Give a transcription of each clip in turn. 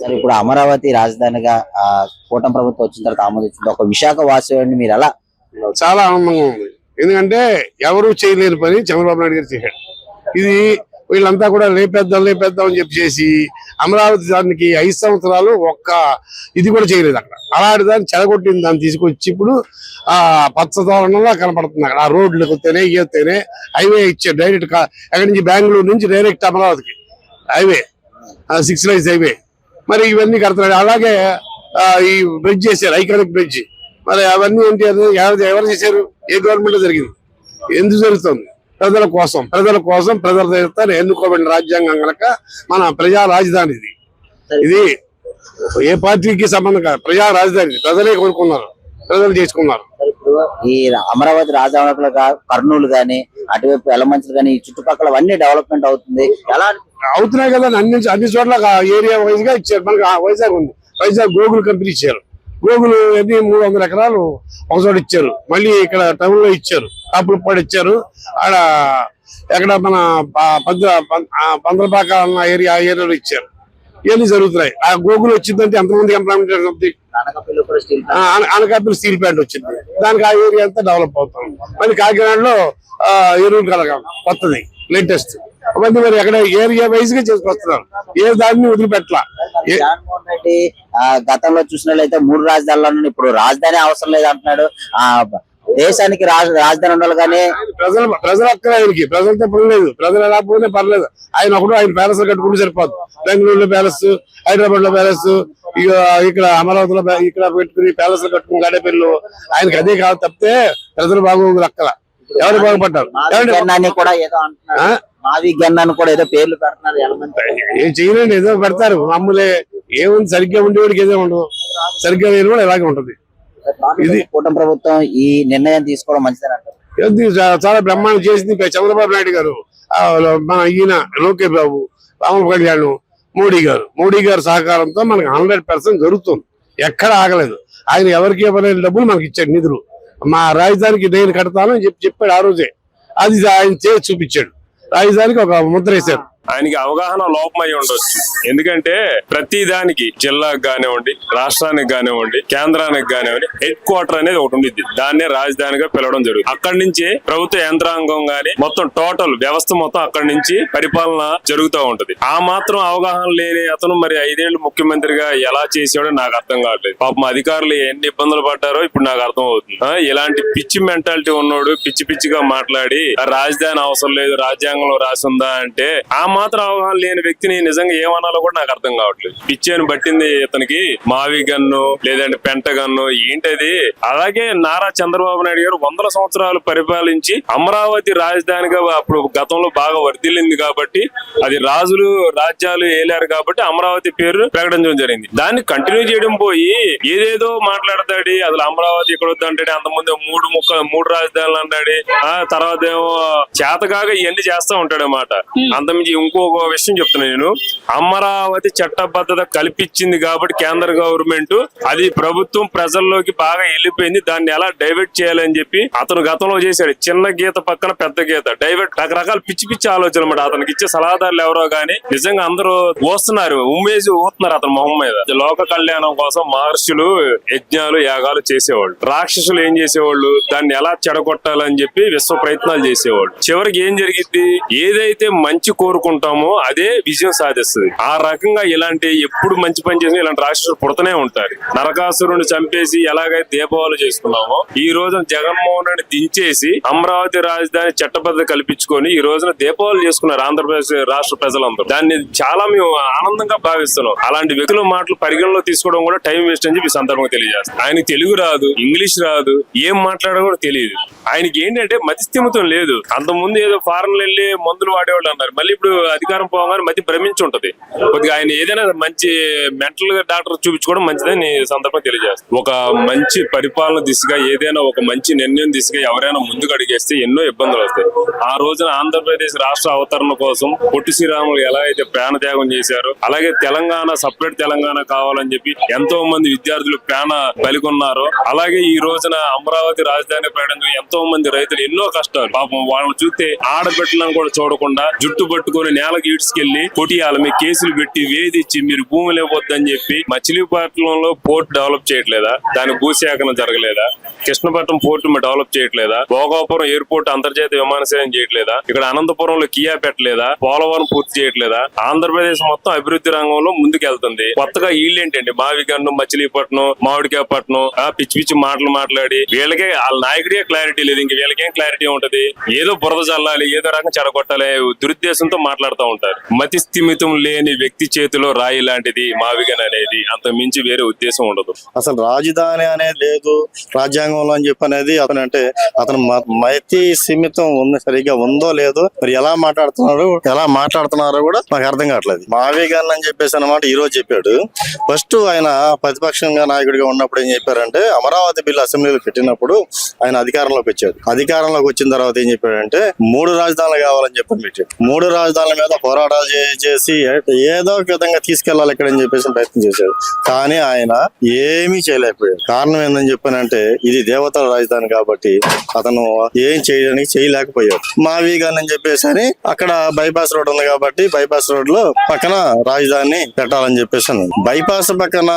సరే ఇప్పుడు అమరావతి రాజధానిగా కూటమి ప్రభుత్వం వచ్చిన తర్వాత ఆమోదించింది. ఒక విశాఖ వాసి మీరు ఎలా? చాలా ఆనందంగా ఉంది. ఎందుకంటే ఎవరు చేయలేని పని చంద్రబాబు నాయుడు గారు చేశాడు. ఇది వీళ్ళంతా కూడా లేపేద్దాం అని చెప్పేసి అమరావతి దానికి 5 సంవత్సరాలు ఒక్క ఇది కూడా చేయలేదు అక్కడ. అలాంటి దాన్ని చెడగొట్టింది, దాన్ని తీసుకొచ్చి ఇప్పుడు పచ్చదోరణంగా కనపడుతుంది. అక్కడ ఆ రోడ్లు వస్తేనే ఇవస్తేనే హైవే ఇచ్చారు డైరెక్ట్. ఎక్కడి నుంచి బెంగళూరు నుంచి డైరెక్ట్ అమరావతికి హైవే, 6 లైన్స్ హైవే. మరి ఇవన్నీ కడుతున్నాడు. అలాగే ఈ బ్రిడ్జ్ చేశారు, ఐకానిక్ బ్రిడ్జ్. మరి అవన్నీ ఏంటి, ఎవరు చేశారు? ఏ గవర్నమెంట్ జరిగింది? ఎందుకు జరుగుతుంది? ప్రజల కోసం ప్రజల చేత ఎన్నుకోబడిన రాజ్యాంగం కనుక మన ప్రజా రాజధాని ఇది ఏ పార్టీకి సంబంధం కాదు. ప్రజా రాజధాని ప్రజలే కోరుకున్నారు, ప్రజలు చేసుకున్నారు. ఈ అమరావతి రాజధాని కర్నూలు గానీ, అటువైపు ఎలమంచులు గానీ, ఈ చుట్టుపక్కల అన్ని డెవలప్మెంట్ అవుతుంది. ఎలా అవుతున్నాయి కదా? అన్ని చోట్ల ఏరియా వైజ్ గా ఇచ్చారు. మనకి వైజాగ్ ఉంది, వైజాగ్ గూగుల్ కంపెనీ ఇచ్చారు. గూగుల్ 300 ఎకరాలు ఒకచోట ఇచ్చారు. మళ్ళీ ఇక్కడ టౌన్ లో ఇచ్చారు, కాపులపాడు ఇచ్చారు. ఆడ ఎక్కడ మన పందలపాక అన్న ఏరియాలో ఇచ్చారు. ఇవన్నీ జరుగుతున్నాయి. ఆ గూగుల్ వచ్చిందంటే ఎంతమంది ఎంప్లాయ్మెంట్ అవుతుంది? అనకాపల్లి స్టీల్ ప్లాంట్ వచ్చింది, దానికి ఆ ఏరియా అంతా డెవలప్ అవుతుంది. మళ్ళీ కాకినాడలో ఎరువులు కలగం కొత్తది లేటెస్ట్. అవన్నీ మరి ఎక్కడ ఏరియా వైజ్ గా చేసుకొస్తున్నారు. ఏ దాన్ని వదిలిపెట్టలా. జగన్మోహన్ రెడ్డి గతంలో చూసినట్లయితే 3 రాజధానులు, ఇప్పుడు రాజధాని అవసరం లేదు అంటున్నాడు. దేశానికి రాజధాని ఉండాలి కానీ ప్రజలు అక్కడ ఆయనకి ప్రజలతో పని లేదు. ప్రజలు ఎలా పోతే పర్లేదు. ఆయన ఒకడు ఆయన ప్యాలెస్ కట్టుకుంటే సరిపోదు. బెంగళూరులో ప్యాలెస్, హైదరాబాద్ లో ప్యాలెస్, ఇక్కడ అమరావతిలో ఇక్కడ పెట్టుకుని ప్యాలెస్ కట్టుకుని గాడేపల్లి. ఆయనకి అదే కాదు తప్పితే ప్రజలు బాగోగులు అక్కడ ఎవరు బాగుపడ్డారు? కూడా ఏదో అంటున్నారు, మావి గన్నాన్ని కూడా ఏదో పేర్లు పెడుతున్నారు. ఏం చేయలేండి, ఏదో పెడతారు మామూలే. ఏముంది, సరిగ్గా ఉండేవాడికి ఏదో ఉండదు, సరిగ్గా లేని కూడా ఇలాగే ఉంటది. ఇది కూటమి ప్రభుత్వం ఈ నిర్ణయం తీసుకోవడం మంచిదని చాలా బ్రహ్మాండం చేసింది చంద్రబాబు నాయుడు గారు, మన ఈయన లోకేష్ బాబు, పవన్ కళ్యాణ్, మోడీ గారు సహకారంతో మనకు 100% జరుగుతుంది. ఎక్కడ ఆగలేదు. ఆయన ఎవరికి ఇవ్వలేని డబ్బులు మనకి ఇచ్చాడు, నిధులు. మా రాజధానికి నేను కడతాను అని చెప్పాడు ఆ రోజే. అది ఆయన చేసి చూపించాడు. రాజధానికి ఒక ముద్ర వేశారు. ఆయనకి అవగాహన లోపమై ఉండొచ్చు. ఎందుకంటే ప్రతి దానికి జిల్లాకు కానివ్వండి, రాష్ట్రానికి కానివ్వండి, కేంద్రానికి కానివ్వండి, హెడ్ క్వార్టర్ అనేది ఒకటి ఉండిద్ది. దాన్నే రాజధానిగా పిలవడం జరుగుతుంది. అక్కడి నుంచి ప్రభుత్వ యంత్రాంగం గాని మొత్తం టోటల్ వ్యవస్థ మొత్తం అక్కడి నుంచి పరిపాలన జరుగుతూ ఉంటది. ఆ మాత్రం అవగాహన లేని అతను మరి 5 ఏళ్లు ముఖ్యమంత్రిగా ఎలా చేసాడో నాకు అర్థం కావట్లేదు. పాపం అధికారులు ఎన్ని ఇబ్బందులు పడ్డారో ఇప్పుడు నాకు అర్థం అవుతుంది. ఇలాంటి పిచ్చి మెంటాలిటీ ఉన్నోడు పిచ్చిగా మాట్లాడి రాజధాని అవసరం లేదు, రాజ్యాంగంలో రాసి ఉందా అంటే ఆ మాత్రం అవగాహన లేని వ్యక్తిని నిజంగా ఏమనాలో కూడా నాకు అర్థం కావట్లేదు. పిచ్చేని పట్టింది ఇతనికి. మావి గన్ను లేదంటే పెంట గన్ను ఏంటది. అలాగే నారా చంద్రబాబు నాయుడు గారు 100 సంవత్సరాలు పరిపాలించి అమరావతి రాజధానిగా అప్పుడు గతంలో బాగా వర్ధిల్లింది కాబట్టి, అది రాజులు రాజ్యాలు ఏలారు కాబట్టి అమరావతి పేరు ప్రకటించడం జరిగింది. దాన్ని కంటిన్యూ చేయడం పోయి ఏదేదో మాట్లాడతాడు. అసలు అమరావతి ఇక్కడ వద్దంటాడు. అంతకుముందు 3 రాజధానులు అన్నాడు. తర్వాత ఏమో చేతకాగా ఇవన్నీ చేస్తా ఉంటాడు అన్నమాట. అంతమించి ఇంకొక విషయం చెప్తున్నా నేను. అమరావతి చట్టబద్ధత కల్పించింది కాబట్టి కేంద్ర గవర్నమెంట్, అది ప్రభుత్వం ప్రజల్లోకి బాగా వెళ్ళిపోయింది. దాన్ని ఎలా డైవర్ట్ చేయాలని చెప్పి అతను గతంలో చేశాడు. చిన్న గీత పక్కన పెద్ద గీత డైవర్ట్, రకరకాల పిచ్చి ఆలోచన అన్నమాట. అతనికి ఇచ్చే సలహాదారులు ఎవరో గానీ నిజంగా అందరూ ఊస్తున్నారు, ఊతున్నారు అతని మొహం మీద. లోక కళ్యాణం కోసం మహర్షులు యజ్ఞాలు యాగాలు చేసేవాళ్ళు. రాక్షసులు ఏం చేసేవాళ్ళు, దాన్ని ఎలా చెడగొట్టాలని చెప్పి విశ్వ ప్రయత్నాలు చేసేవాళ్ళు. చివరికి ఏం జరిగింది, ఏదైతే మంచి కోరుకుంటామో అదే విజయం సాధిస్తుంది. ఆ రకంగా ఇలాంటి ఎప్పుడు మంచి పని చేసినా ఇలాంటి రాక్షసులు పుడతనే ఉంటారు. నరకాసురుని చంపేసి ఎలాగైతే దీపావళి చేసుకున్నామో, ఈ రోజున జగన్మోహన్ రెడ్డి దించేసి అమరావతి రాజధాని చట్టబద్ధత కల్పించుకొని ఈ రోజున దీపావళి చేసుకున్నారు ఆంధ్రప్రదేశ్ రాష్ట్ర ప్రజలందరూ. దాన్ని చాలా మేము ఆనందంగా భావిస్తున్నాం. అలాంటి వ్యక్తుల మాటలు పరిగణలో తీసుకోవడం కూడా టైం వేస్ట్ అని చెప్పి సందర్భంగా తెలియజేస్తాం. ఆయనకి తెలుగు రాదు, ఇంగ్లీష్ రాదు, ఏం మాట్లాడడం కూడా తెలియదు. ఆయనకి ఏంటంటే మతిస్థిమితం లేదు. అంతకుముందు ఏదో ఫారెన్ వెళ్ళి మందులు వాడేవాళ్ళు అన్నారు. మళ్ళీ ఇప్పుడు అధికారం పోగానే మధ్య భ్రమించి ఉంటది కొద్దిగా. ఆయన ఏదైనా మంచి మెంటల్ డాక్టర్ చూపించుకోవడం మంచిదని సందర్భంగా తెలియజేస్తాం. ఒక మంచి పరిపాలన దిశగా ఏదైనా ఒక మంచి నిర్ణయం దిశగా ఎవరైనా ముందుకు అడిగేస్తే ఎన్నో ఇబ్బందులు వస్తాయి. ఆ రోజున ఆంధ్రప్రదేశ్ రాష్ట్ర అవతరణ కోసం పొట్టి శ్రీరాములు ఎలా అయితే ప్రాణత్యాగం చేశారో, అలాగే తెలంగాణ సపరేట్ తెలంగాణ కావాలని చెప్పి ఎంతో మంది విద్యార్థులు ప్రాణ బలికొన్నారో, అలాగే ఈ రోజున అమరావతి రాజధాని ప్రకటించడం ఎంతో ఎంతో మంది రైతులు ఎన్నో కష్టాలు పాపం వాళ్ళని చూస్తే ఆడబిడ్డలను కూడా చూడకుండా జుట్టు పట్టుకొని నేలకు ఈడ్చుకెళ్లి కొట్టియాల మీ కేసులు పెట్టి వేధించి మీరు భూములు ఇవ్వద్దని చెప్పి మచిలీపట్నంలో పోర్ట్ డెవలప్ చేయట్లేదా? దాని భూసేకరణ జరగలేదా? కృష్ణపట్నం పోర్టు డెవలప్ చేయట్లేదా? భోగాపురం ఎయిర్పోర్ట్ అంతర్జాతీయ విమానాశ్రయం చేయట్లేదా? ఇక్కడ అనంతపురంలో కియా పెట్టలేదా? పోలవరం పూర్తి చేయట్లేదా? ఆంధ్రప్రదేశ్ మొత్తం అభివృద్ధి రంగంలో ముందుకెళ్తుంది. కొత్తగా వీళ్ళేంటండి మావిగన్ను మచిలీపట్నం మామిడికాయపట్నం పిచ్చి పిచ్చి మాటలు మాట్లాడి వీళ్ళకే వాళ్ళ నాయకుడికే క్లారిటీ లేదు. ఇంక వీళ్ళకేం క్లారిటీ ఉంటది? ఏదో బురద చల్లాలి, ఏదో రకం చెడగొట్టాలి దురుద్దేశంతో మాట్లాడుతూ ఉంటారు. మతి స్థిమితం లేని వ్యక్తి చేతిలో రాయి లాంటిది మావిగన్ అనేది, అంత మించి వేరే ఉద్దేశం ఉండదు. అసలు రాజధాని అనేది లేదు రాజ్యాంగంలో అని చెప్పి అనేది అతనంటే అతను మతి సీమితం ఉంది, సరిగ్గా ఉందో లేదో, మరి ఎలా మాట్లాడుతున్నారో కూడా నాకు అర్థం కావట్లేదు. మావిగన్ అని చెప్పేసి అన్నమాట ఈ రోజు చెప్పాడు. ఫస్ట్ ఆయన ప్రతిపక్షంగా నాయకుడిగా ఉన్నప్పుడు ఏం చెప్పారంటే అమరావతి బిల్లు అసెంబ్లీలో పెట్టినప్పుడు ఆయన అధికారంలోకి వచ్చాడు. అధికారంలోకి వచ్చిన తర్వాత ఏం చెప్పాడంటే 3 రాజధానులు కావాలని చెప్పని పెట్టాడు. 3 రాజధానుల మీద పోరాటాలు చేసి ఏదో ఒక విధంగా తీసుకెళ్లాలి ఇక్కడ అని చెప్పేసి ప్రయత్నం చేశాడు. కానీ ఆయన ఏమీ చేయలేకపోయాడు. కారణం ఏందని చెప్పానంటే ఇది దేవతల రాజధాని కాబట్టి అతను ఏం చేయలేకపోయాడు. మావిగన్ అని చెప్పేసి అని అక్కడ బైపాస్ రోడ్ ఉంది కాబట్టి బైపాస్ రోడ్ లో పక్కన రాజధాని పెట్టాలని చెప్పేసి బైపాస్ పక్కన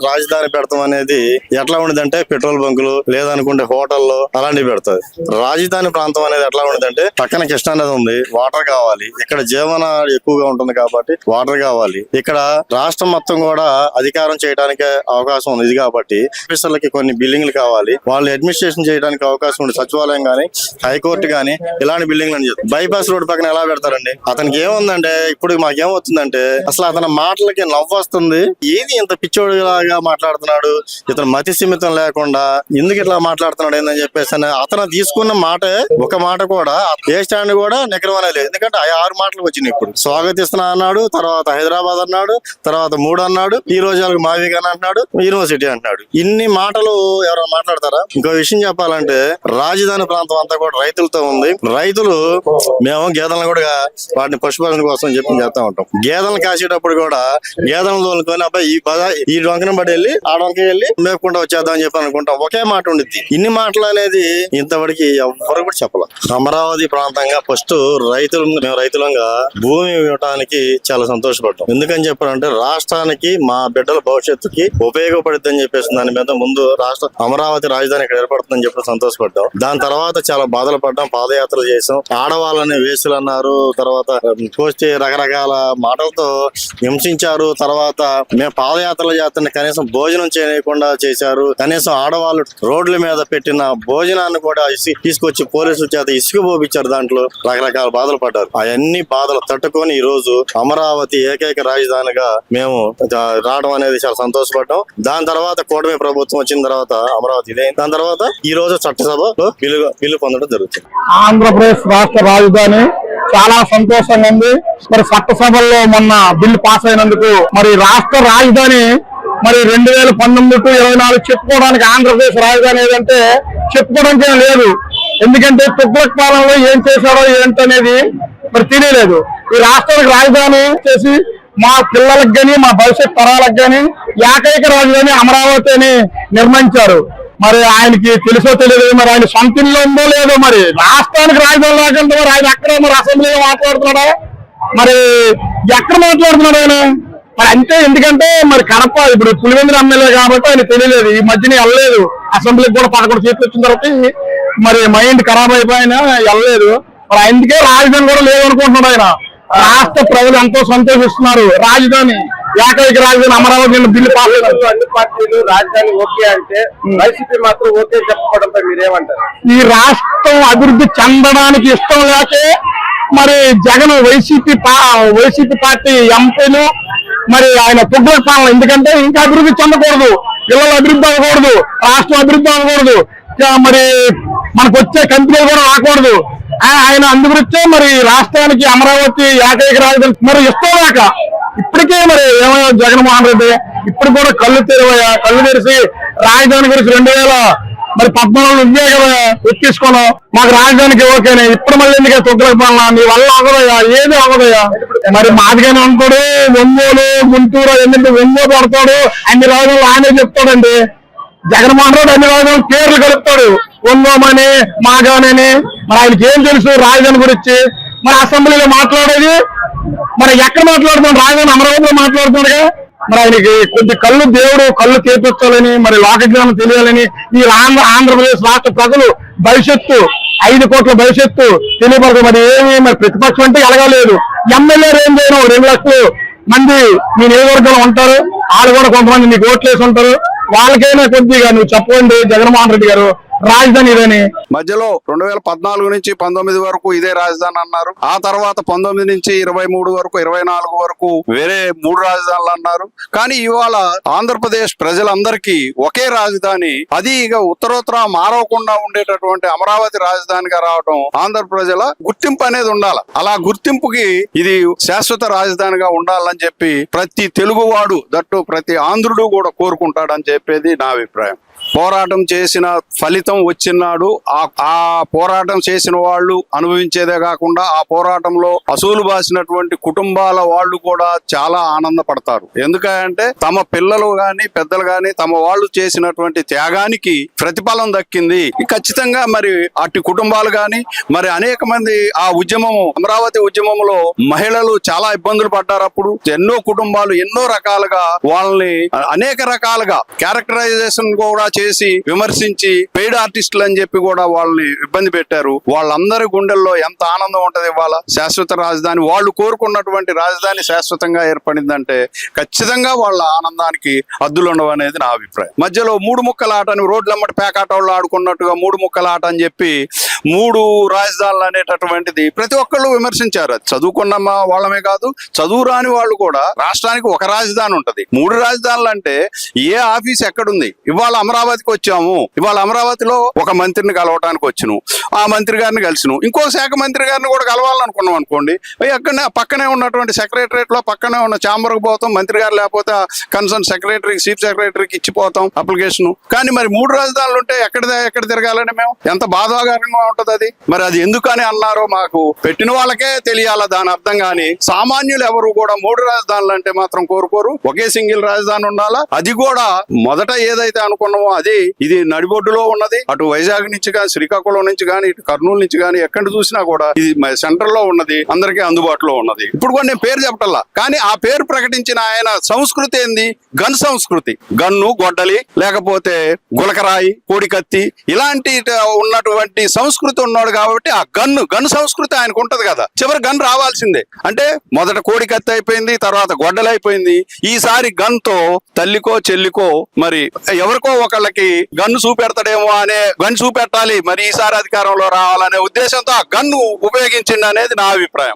రాజధాని పెడతాం అనేది ఎట్లా ఉండదంటే పెట్రోల్ బంకులు లేదనుకుంటే హోటల్లో అలాంటివి పెడతారు. రాజధాని ప్రాంతం అనేది ఎట్లా ఉండదంటే పక్కన కృష్ణా నది ఉంది, వాటర్ కావాలి. ఇక్కడ జీవన ఎక్కువగా ఉంటుంది కాబట్టి వాటర్ కావాలి. ఇక్కడ రాష్ట్రం మొత్తం కూడా అధికారం చేయడానికి అవకాశం ఉంది ఇది కాబట్టి ఆఫీసర్లకి కొన్ని బిల్డింగ్లు కావాలి. వాళ్ళు అడ్మినిస్ట్రేషన్ చేయడానికి అవకాశం ఉంది. సచివాలయం గానీ హైకోర్టు గానీ ఇలాంటి బిల్డింగ్లు అని చెప్తారు. బైపాస్ రోడ్ పక్కన ఎలా పెడతారండి? అతనికి ఏముందంటే ఇప్పుడు మాకేమవుతుందంటే అసలు అతని మాటలకి నవ్వు వస్తుంది. ఏది ఇంత పిచ్చోడిలాగా మాట్లాడుతున్నాడు, ఇతను మతి సీమితం లేకుండా ఎందుకు ఇట్లా మాట్లాడుతున్నాడు ఏందని చెప్పేసి అతను తీసుకున్న మాట ఒక మాట కూడా ఏ స్టాండ్ కూడా నిగ్రహం లేదు. ఎందుకంటే 6 మాటలు వచ్చినాయి. ఇప్పుడు స్వాగతిస్తున్నా అన్నాడు, తర్వాత హైదరాబాద్ అన్నాడు, తర్వాత 3 అన్నాడు, ఈ రోజు మావిగన్ అంటున్నాడు, యూనివర్సిటీ అంటున్నాడు. ఇన్ని మాటలు ఎవరైనా మాట్లాడతారా? ఇంకో విషయం చెప్పాలంటే రాజధాని ప్రాంతం అంతా కూడా రైతులతో ఉంది. రైతులు మేము గేదెలను కూడా వాటిని పశుపాలన కోసం చెప్పి చేస్తా ఉంటాం. గేదెలను కాసేటప్పుడు కూడా గేదెలను తోలుకొని అబ్బాయి ఈ డొంకన బడి వెళ్ళి ఆ డొంక వెళ్ళి మేపుకుంటా వచ్చేద్దాం అని చెప్పి అనుకుంటాం. ఒకే మాట ఉండిద్ది. ఇన్ని మాటలు అనేది ఇంతవరకు ఎవరు కూడా చెప్పాల. అమరావతి ప్రాంతంగా ఫస్ట్ మేము రైతులంగా భూమి ఇవ్వడానికి చాలా సంతోషపడ్డాం. ఎందుకని చెప్పారంటే రాష్ట్రానికి మా బిడ్డల భవిష్యత్తుకి ఉపయోగపడుద్ది అని చెప్పేసి దాని మీద ముందు అమరావతి రాజధాని ఇక్కడ ఏర్పడుతుందని చెప్పి సంతోషపడ్డాం. దాని తర్వాత చాలా బాధలు పడ్డాం, పాదయాత్రలు చేసాం. ఆడవాళ్ళని వేసులు అన్నారు, తర్వాత పోస్తే రకరకాల మాటలతో హింసించారు. తర్వాత మేము పాదయాత్రలు చేస్తున్న కనీసం భోజనం చేయకుండా చేశారు. కనీసం ఆడవాళ్ళు రోడ్ల మీద పెట్టిన భోజనాన్ని కూడా తీసుకొచ్చి పోలీసుల చేత ఇసుక పోపించారు. దాంట్లో రకరకాల బాధలు పడ్డారు. అవన్నీ బాధలు తట్టుకొని ఈ రోజు అమరావతి ఏకైక రాజధానిగా మేము రావడం అనేది చాలా సంతోషపడ్డాం. దాని తర్వాత కూటమి ప్రభుత్వం వచ్చిన తర్వాత అమరావతి ఇదే. దాని తర్వాత ఈ రోజు చట్టసభలో బిల్లు పొందడం జరుగుతుంది. ఆంధ్రప్రదేశ్ రాష్ట్ర రాజధాని చాలా సంతోషంగా ఉంది. మరి చట్టసభల్లో మొన్న బిల్లు పాస్ అయినందుకు మరి రాష్ట్ర రాజధాని మరి 2019 to 24 చెప్పుకోవడానికి ఆంధ్రప్రదేశ్ రాజధాని ఏదంటే చెప్పుకోవడానికి ఏం లేదు. ఎందుకంటే తుగ్లక్ పాలనలో ఏం చేశాడో ఏంటనేది మరి తెలియలేదు. ఈ రాష్ట్రానికి రాజధాని చేసి మా పిల్లలకు గాని మా భవిష్యత్ తరాలకు గాని ఏకైక రాజధాని అమరావతి అని నిర్ణయించారు. మరి ఆయనకి తెలుసో తెలియదు, మరి ఆయన సొంత ఇల్లు ఉందో లేదో, మరి రాష్ట్రానికి రాజధాని లేకుండా మరి ఆయన ఎక్కడ మరి అసెంబ్లీలో మాట్లాడుతున్నాడా, మరి ఎక్కడ మాట్లాడుతున్నాడు ఆయన మరి అంతే. ఎందుకంటే మరి కడప ఇప్పుడు పులివెందుల ఎమ్మెల్యే కాబట్టి ఆయన తెలియలేదు. ఈ మధ్యన వెళ్ళలేదు అసెంబ్లీకి కూడా 11 సీట్లు వచ్చిన తర్వాత మరి మైండ్ ఖరాబ్ అయిపోయినా వెళ్ళలేదు. మరి అందుకే రాజధాని కూడా లేదనుకుంటున్నాడు ఆయన. రాష్ట్ర ప్రజలు ఎంతో సంతోషిస్తున్నారు. రాజధాని ఏకైక రాజధాని అమరావతి బిల్లు పాస్ అయినట్టు అన్ని పార్టీలు రాజధాని ఓకే అంటే వైసీపీ మాత్రం ఓకే చెప్పడంపై మీరేమంటారు? ఈ రాష్ట్రం అభివృద్ధి చెందడానికి ఇష్టం లేకే మరి జగన్ వైసీపీ పార్టీ ఎంపీలు మరి ఆయన తుగ్లక్ పాలన. ఎందుకంటే ఇంకా అభివృద్ధి చెందకూడదు, పిల్లలు అభివృద్ధి అవ్వకూడదు, రాష్ట్రం అభివృద్ధి అవ్వకూడదు, మరి మనకు వచ్చే కంపెనీలు కూడా రాకూడదు. ఆయన అందుగురించే మరి రాష్ట్రానికి అమరావతి ఏకైక రాజధాని మరి ఇష్టం లేక ఇప్పటికే మరి ఏమయ్యా జగన్మోహన్ రెడ్డి ఇప్పుడు కూడా కళ్ళు తెరిచి రాజధాని గురించి 2014 నువ్వే కదా ఎక్కించుకోను మాకు రాజధానికి ఓకేనే. ఇప్పుడు మళ్ళీ ఎందుకే తుగ్లక్ పాలన? నీ వల్ల అవ్వదయ్యా, ఏది అవ్వదయ్యా. మరి మాదిగానే ఉంటాడు, ఒంగోలు గుంటూరు ఎందుకంటే ఒంగోలు పడతాడు, అన్ని రాజధానులు ఆయనే చెప్తాడండి. జగన్మోహన్ రెడ్డి అన్ని రాజధానులు పేర్లు కలుపుతాడు. ఒంగోమని మాగానని మరి ఆయనకి ఏం తెలుసు రాజధాని గురించి? మరి అసెంబ్లీలో మాట్లాడేది మరి ఎక్కడ మాట్లాడుతున్నాడు? రాజధాని అమరావతిలో మాట్లాడుతున్నాడుగా. మరి ఆయనకి కొద్ది కళ్ళు దేవుడు కళ్ళు చేపించాలని, మరి లోకజ్ఞానం తెలియాలని ఈ ఆంధ్రప్రదేశ్ రాష్ట్ర ప్రజలు భవిష్యత్తు 5 కోట్ల భవిష్యత్తు తెలియపడదు. మరి ఏమి మరి ప్రతిపక్షం అంటే ఎలగలేదు. ఎమ్మెల్యే ఏం చేయను 2 లక్షలు మంది మీ నియోజకవర్గంలో ఉంటారు, వాళ్ళు కూడా కొంతమంది మీకు ఓట్లు వేసి ఉంటారు. వాళ్ళకైనా కొద్దిగా నువ్వు చెప్పండి జగన్మోహన్ రెడ్డి గారు, రాజధాని ఇదని. మధ్యలో 2014 నుంచి 19 వరకు ఇదే రాజధాని అన్నారు. ఆ తర్వాత 19 నుంచి 23 వరకు 24 వరకు వేరే 3 రాజధానులు అన్నారు. కానీ ఇవాళ ఆంధ్రప్రదేశ్ ప్రజలందరికీ ఒకే రాజధాని, అది ఇక ఉత్తరోత్తర మారవకుండా ఉండేటటువంటి అమరావతి రాజధానిగా రావడం ఆంధ్ర ప్రజల గుర్తింపు అనేది ఉండాలి. అలా గుర్తింపుకి ఇది శాశ్వత రాజధానిగా ఉండాలని చెప్పి ప్రతి తెలుగువాడు దట్టు ప్రతి ఆంధ్రుడు కూడా కోరుకుంటాడని చెప్పేది నా అభిప్రాయం. పోరాటం చేసిన ఫలితం వచ్చినాడు. ఆ పోరాటం చేసిన వాళ్ళు అనుభవించేదే కాకుండా ఆ పోరాటంలో అసూలు బాసినటువంటి కుటుంబాల వాళ్ళు కూడా చాలా ఆనందపడతారు. ఎందుకంటే తమ పిల్లలు గాని పెద్దలు గాని తమ వాళ్ళు చేసినటువంటి త్యాగానికి ప్రతిఫలం దక్కింది. ఖచ్చితంగా మరి అటు కుటుంబాలు గాని మరి అనేక మంది ఆ ఉద్యమము అమరావతి ఉద్యమంలో మహిళలు చాలా ఇబ్బందులు పడ్డారు. అప్పుడు ఎన్నో కుటుంబాలు ఎన్నో రకాలుగా వాళ్ళని అనేక రకాలుగా క్యారెక్టరైజేషన్ కూడా చేసి విమర్శించి పెయిడ్ ఆర్టిస్టులు అని చెప్పి కూడా వాళ్ళని ఇబ్బంది పెట్టారు. వాళ్ళందరి గుండెల్లో ఎంత ఆనందం ఉంటది. ఇవాళ శాశ్వత రాజధాని వాళ్ళు కోరుకున్నటువంటి రాజధాని శాశ్వతంగా ఏర్పడిందంటే ఖచ్చితంగా వాళ్ళ ఆనందానికి హద్దులు ఉండవు అనేది నా అభిప్రాయం. మధ్యలో 3 ముక్కల ఆట అని రోడ్లమ్మటి పేకాట వాళ్ళు ఆడుకున్నట్టుగా 3 ముక్కల ఆట అని చెప్పి 3 రాజధానులు అనేటటువంటిది ప్రతి ఒక్కళ్ళు విమర్శించారు. చదువుకున్న వాళ్ళమే కాదు, చదువు రాని వాళ్ళు కూడా రాష్ట్రానికి ఒక రాజధాని ఉంటది. 3 రాజధానులు అంటే ఏ ఆఫీస్ ఎక్కడుంది? ఇవాళ అమరావతికి వచ్చాము, ఇవాళ అమరావతిలో ఒక మంత్రిని కలవటానికి వచ్చును, ఆ మంత్రి గారిని కలిసిను, ఇంకో శాఖ మంత్రి గారిని కూడా కలవాలనుకున్నాం అనుకోండి, అక్కడనే పక్కనే ఉన్నటువంటి సెక్రటరేట్ లో పక్కనే ఉన్న ఛాంబర్ కు పోతాం, మంత్రి గారు లేకపోతే కన్సర్న్ సెక్రటరీకి చీఫ్ సెక్రటరీకి ఇచ్చిపోతాం అప్లికేషన్. కానీ మరి 3 రాజధానులు ఉంటే ఎక్కడ తిరగాలని మేము ఎంత బాధాకరంగా ఉంటది అది. మరి అది ఎందుకని అన్నారో మాకు పెట్టిన వాళ్ళకే తెలియాల దాని అర్థం. కానీ సామాన్యులు ఎవరు కూడా 3 రాజధానులు అంటే మాత్రం కోరుకోరు. ఒకే సింగిల్ రాజధాని ఉండాలా. అది కూడా మొదట ఏదైతే అనుకున్నామో అది ఇది నడిబొడ్డులో ఉన్నది. అటు వైజాగ్ నుంచి కానీ శ్రీకాకుళం నుంచి కానీ ఇటు కర్నూలు నుంచి కానీ ఎక్కడ చూసినా కూడా ఇది సెంటర్ లో ఉన్నది, అందరికీ అందుబాటులో ఉన్నది. ఇప్పుడు కూడా నేను పేరు చెప్పటల్లా, కానీ ఆ పేరు ప్రకటించిన ఆయన సంస్కృతి ఏంది? గన్ సంస్కృతి. గన్ను, గొడ్డలి, లేకపోతే గులకరాయి, కోడికత్తి ఇలాంటి ఉన్నటువంటి సంస్కృతి ఉన్నాడు కాబట్టి ఆ గన్ సంస్కృతి ఆయనకు ఉంటది కదా. చివరి గన్ రావాల్సిందే. అంటే మొదట కోడికత్తి అయిపోయింది, తర్వాత గొడ్డలి అయిపోయింది. ఈసారి గన్ తో తల్లికో చెల్లికో మరి ఎవరికో ఒకళ్ళకి గన్ను చూపెడతాడేమో అనే గన్ చూపెట్టాలి, మరి ఈసారి అధికారంలో రావాలనే ఉద్దేశంతో ఆ గన్ను ఉపయోగించింది అనేది నా అభిప్రాయం.